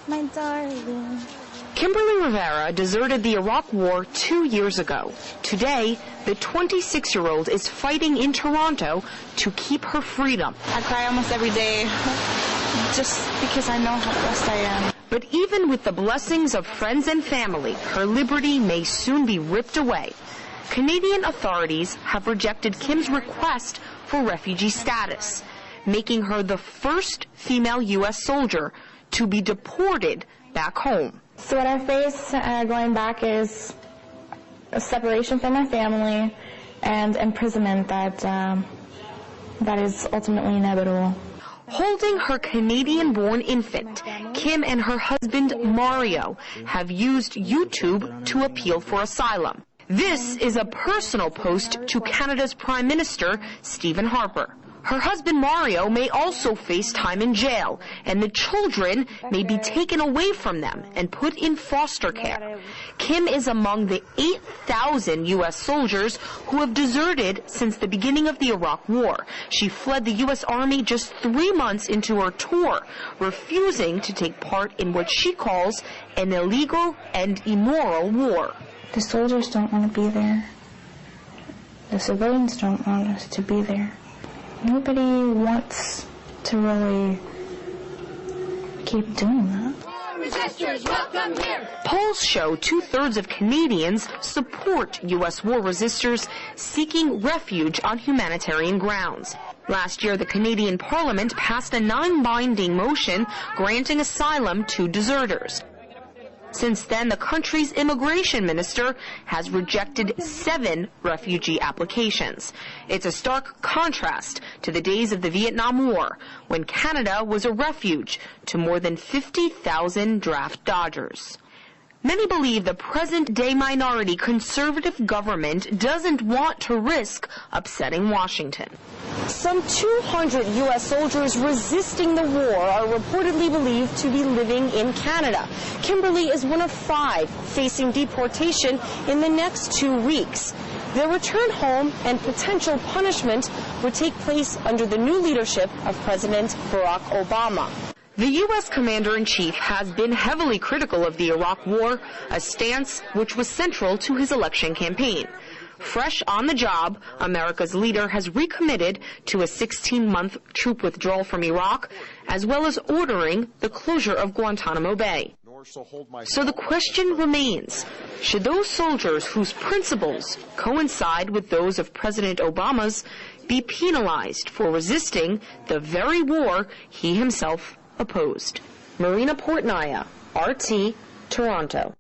my darling. Kimberly Rivera deserted the Iraq War 2 years ago. Today, the 26-year-old is fighting in Toronto to keep her freedom. I cry almost every day just because I know how blessed I am. But even with the blessings of friends and family, her liberty may soon be ripped away. Canadian authorities have rejected Kim's request for refugee status, making her the first female U.S. soldier to be deported back home. So what I face going back is a separation from my family and imprisonment that is ultimately inevitable. Holding her Canadian-born infant, Kim and her husband Mario have used YouTube to appeal for asylum. This is a personal post to Canada's Prime Minister, Stephen Harper. Her husband Mario may also face time in jail, and the children may be taken away from them and put in foster care. Kim is among the 8,000 U.S. soldiers who have deserted since the beginning of the Iraq War. She fled the U.S. Army just 3 months into her tour, refusing to take part in what she calls an illegal and immoral war. The soldiers don't want to be there. The civilians don't want us to be there. Nobody wants to really keep doing that. Resistors, welcome here. Polls show 2/3 of Canadians support U.S. war resistors seeking refuge on humanitarian grounds. Last year, the Canadian Parliament passed a non-binding motion granting asylum to deserters. Since then, the country's immigration minister has rejected 7 refugee applications. It's a stark contrast to the days of the Vietnam War, when Canada was a refuge to more than 50,000 draft dodgers. Many believe the present-day minority conservative government doesn't want to risk upsetting Washington. Some 200 U.S. soldiers resisting the war are reportedly believed to be living in Canada. Kimberly is one of 5 facing deportation in the next 2 weeks. Their return home and potential punishment would take place under the new leadership of President Barack Obama. The U.S. Commander-in-Chief has been heavily critical of the Iraq War, a stance which was central to his election campaign. Fresh on the job, America's leader has recommitted to a 16-month troop withdrawal from Iraq, as well as ordering the closure of Guantanamo Bay. So the question remains, should those soldiers whose principles coincide with those of President Obama's be penalized for resisting the very war he himself opposed? Marina Portnaya, RT, Toronto.